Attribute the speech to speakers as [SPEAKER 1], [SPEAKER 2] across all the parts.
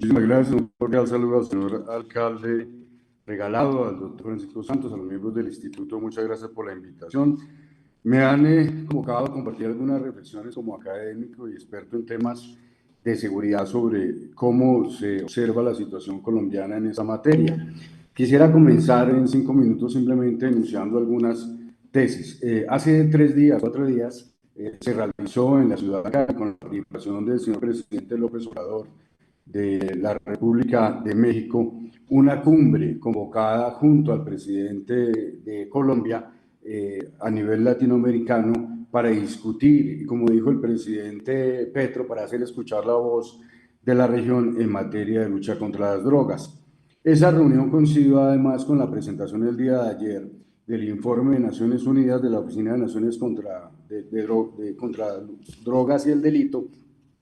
[SPEAKER 1] Muchísimas gracias. Un cordial saludo al señor alcalde Regalado, al doctor Francisco Santos, a los miembros del instituto. Muchas gracias por la invitación. Me han convocado a compartir algunas reflexiones como académico y experto en temas de seguridad sobre cómo se observa la situación colombiana en esa materia. Quisiera comenzar en 5 minutos simplemente enunciando algunas tesis. Hace 3 días, 4 días, se realizó en la ciudad de Cali, con la participación del señor presidente López Obrador de la República de México, una cumbre convocada junto al presidente de Colombia a nivel latinoamericano para discutir, y como dijo el presidente Petro, para hacer escuchar la voz de la región en materia de lucha contra las drogas. Esa reunión coincidió además con la presentación el día de ayer del informe de Naciones Unidas de la Oficina de Naciones contra Drogas y el Delito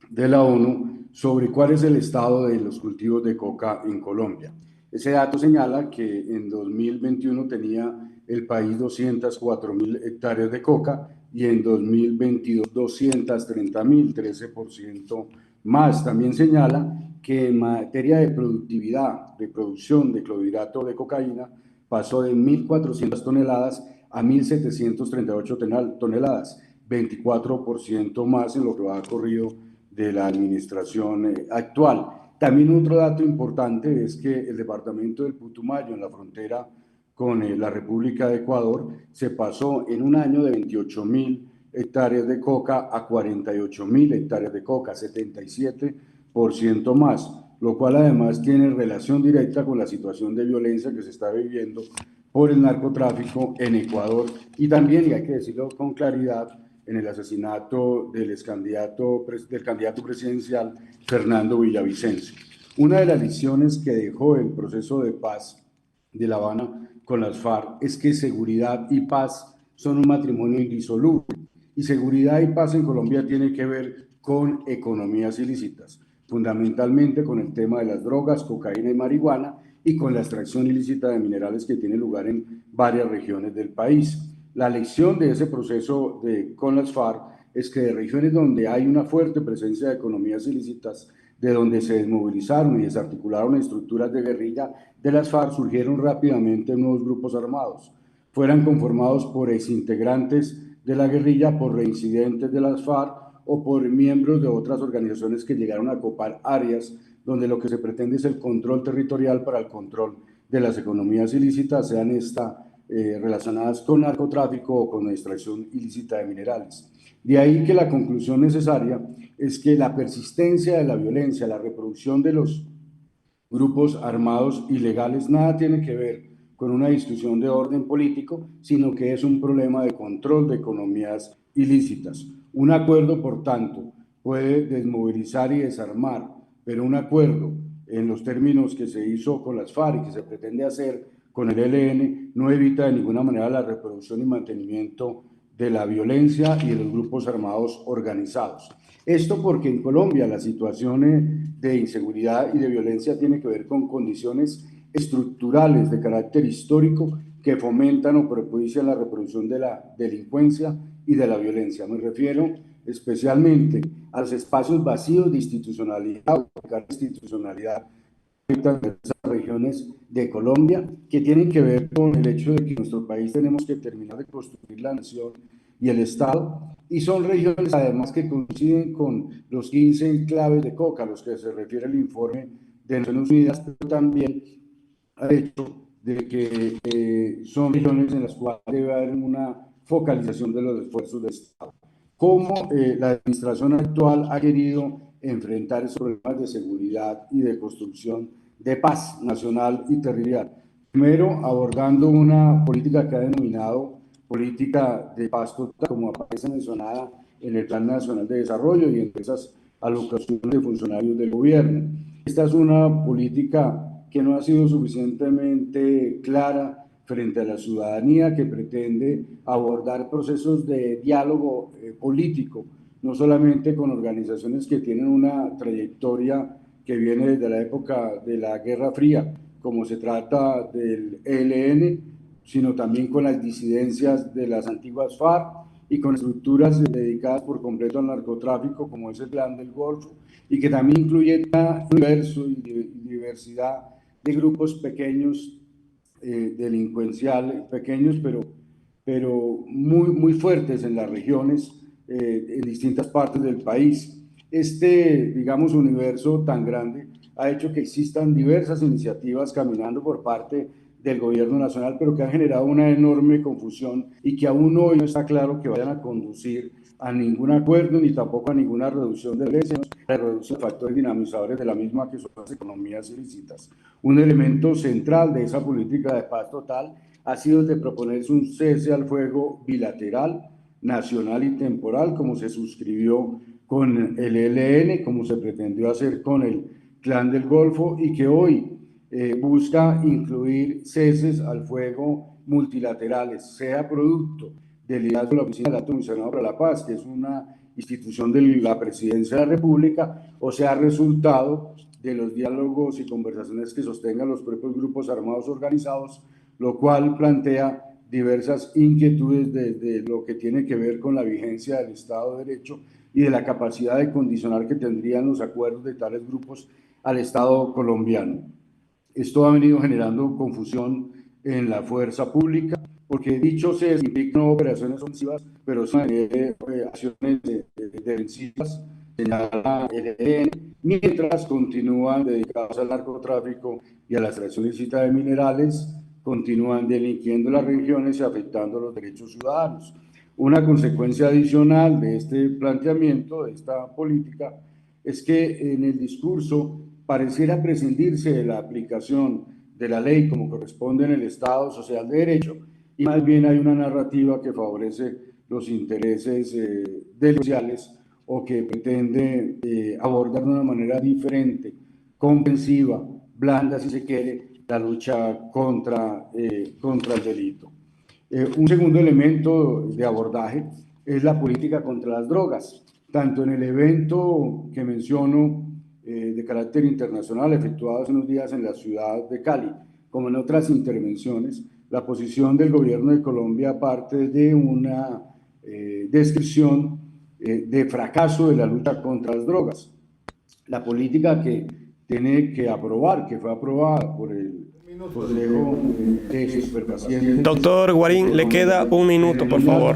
[SPEAKER 1] de la ONU sobre cuál es el estado de los cultivos de coca en Colombia. Ese dato señala que en 2021 tenía el país 204.000 hectáreas de coca y en 2022 230.000, 13% más. También señala que en materia de productividad, de producción de clorhidrato de cocaína, pasó de 1.400 toneladas a 1.738 toneladas, 24% más en lo que va corrido de la administración actual. También otro dato importante es que el departamento del Putumayo, en la frontera con la República de Ecuador, se pasó en un año de 28.000 hectáreas de coca a 48.000 hectáreas de coca, 77% más, lo cual además tiene relación directa con la situación de violencia que se está viviendo por el narcotráfico en Ecuador y también, y hay que decirlo con claridad, en el asesinato del candidato presidencial Fernando Villavicencio. Una de las lecciones que dejó el proceso de paz de La Habana con las FARC es que seguridad y paz son un matrimonio indisoluble. Y seguridad y paz en Colombia tiene que ver con economías ilícitas, fundamentalmente con el tema de las drogas, cocaína y marihuana, y con la extracción ilícita de minerales que tiene lugar en varias regiones del país. La lección de ese proceso con las FARC es que de regiones donde hay una fuerte presencia de economías ilícitas, de donde se desmovilizaron y desarticularon estructuras de guerrilla de las FARC, surgieron rápidamente nuevos grupos armados. Fueran conformados por exintegrantes de la guerrilla, por reincidentes de las FARC o por miembros de otras organizaciones que llegaron a copar áreas donde lo que se pretende es el control territorial para el control de las economías ilícitas, sean relacionadas con narcotráfico o con extracción ilícita de minerales. De ahí que la conclusión necesaria es que la persistencia de la violencia, la reproducción de los grupos armados ilegales, nada tiene que ver con una discusión de orden político, sino que es un problema de control de economías ilícitas. Un acuerdo, por tanto, puede desmovilizar y desarmar, pero un acuerdo en los términos que se hizo con las FARC y que se pretende hacer con el ELN no evita de ninguna manera la reproducción y mantenimiento de la violencia y de los grupos armados organizados. Esto porque en Colombia la situación de inseguridad y de violencia tiene que ver con condiciones estructurales de carácter histórico que fomentan o propician la reproducción de la delincuencia y de la violencia. Me refiero especialmente a los espacios vacíos de institucionalidad o de institucionalidad en esas regiones de Colombia, que tienen que ver con el hecho de que en nuestro país tenemos que terminar de construir la nación y el Estado, y son regiones además que coinciden con los 15 enclaves de coca a los que se refiere el informe de Naciones Unidas, pero también al hecho de que son regiones en las cuales debe haber una focalización de los esfuerzos del Estado. ¿Cómo la administración actual ha querido enfrentar esos problemas de seguridad y de construcción de paz nacional y territorial? Primero, abordando una política que ha denominado política de paz total, como aparece mencionada en el Plan Nacional de Desarrollo y en esas alocaciones de funcionarios del gobierno. Esta es una política que no ha sido suficientemente clara frente a la ciudadanía, que pretende abordar procesos de diálogo político, no solamente con organizaciones que tienen una trayectoria que viene desde la época de la Guerra Fría, como se trata del ELN, sino también con las disidencias de las antiguas FARC y con estructuras dedicadas por completo al narcotráfico, como es el Clan del Golfo, y que también incluye un universo y diversidad de grupos pequeños, delincuenciales, pequeños pero muy fuertes en las regiones, en distintas partes del país. Digamos, universo tan grande ha hecho que existan diversas iniciativas caminando por parte del gobierno nacional, pero que han generado una enorme confusión y que aún hoy no está claro que vayan a conducir a ningún acuerdo ni tampoco a ninguna reducción de leyes, la reducción de factores dinamizadores de la misma, que son las economías ilícitas. Un elemento central de esa política de paz total ha sido el de proponerse un cese al fuego bilateral, nacional y temporal, como se suscribió con el ELN, como se pretendió hacer con el Clan del Golfo, y que hoy busca incluir ceses al fuego multilaterales, sea producto del liderazgo de la Oficina del Alto Comisionado para la Paz, que es una institución de la Presidencia de la República, o sea resultado de los diálogos y conversaciones que sostengan los propios grupos armados organizados, lo cual plantea diversas inquietudes de lo que tiene que ver con la vigencia del Estado de Derecho y de la capacidad de condicionar que tendrían los acuerdos de tales grupos al Estado colombiano. Esto ha venido generando confusión en la fuerza pública, porque dicho se implican operaciones ofensivas, pero son acciones defensivas, señala el ELN, mientras continúan dedicados al narcotráfico y a la extracción ilícita de minerales, continúan delinquiendo las regiones y afectando los derechos ciudadanos. Una consecuencia adicional de este planteamiento, de esta política, es que en el discurso pareciera prescindirse de la aplicación de la ley como corresponde en el Estado Social de Derecho, y más bien hay una narrativa que favorece los intereses delincuenciales o que pretende abordar de una manera diferente, comprensiva, blanda si se quiere, la lucha contra el delito. Un segundo elemento de abordaje es la política contra las drogas. Tanto en el evento que menciono de carácter internacional efectuado hace unos días en la ciudad de Cali, como en otras intervenciones, la posición del gobierno de Colombia parte de una descripción de fracaso de la lucha contra las drogas. La política que tiene que aprobar, que fue aprobada por el Consejo de Superpacientes.
[SPEAKER 2] Doctor Guarín, le queda un minuto, por favor.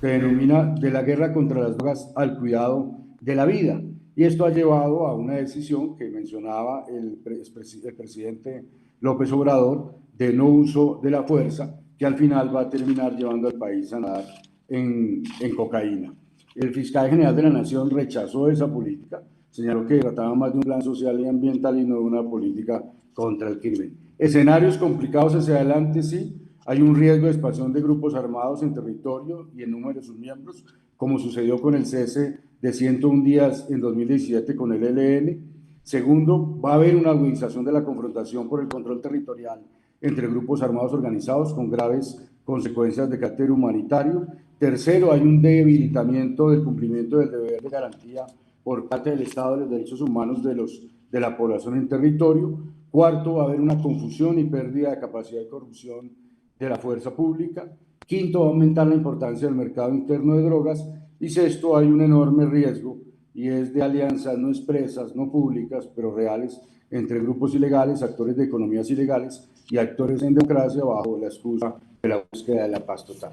[SPEAKER 1] Se denomina de la guerra contra las drogas al cuidado de la vida. Y esto ha llevado a una decisión que mencionaba el presidente López Obrador de no uso de la fuerza, que al final va a terminar llevando al país a nadar en cocaína. El fiscal general de la Nación rechazó esa política, señaló que trataba más de un plan social y ambiental y no de una política contra el crimen. Escenarios complicados hacia adelante, sí. Hay un riesgo de expansión de grupos armados en territorio y en número de sus miembros, como sucedió con el cese de 101 días en 2017 con el ELN. Segundo, va a haber una agudización de la confrontación por el control territorial entre grupos armados organizados con graves consecuencias de carácter humanitario. Tercero, hay un debilitamiento del cumplimiento del deber de garantía por parte del Estado de los derechos humanos de la población en territorio. Cuarto, va a haber una confusión y pérdida de capacidad de corrupción de la fuerza pública. Quinto, va a aumentar la importancia del mercado interno de drogas. Y sexto, hay un enorme riesgo, y es de alianzas no expresas, no públicas, pero reales, entre grupos ilegales, actores de economías ilegales y actores en democracia bajo la excusa de la búsqueda de la paz total.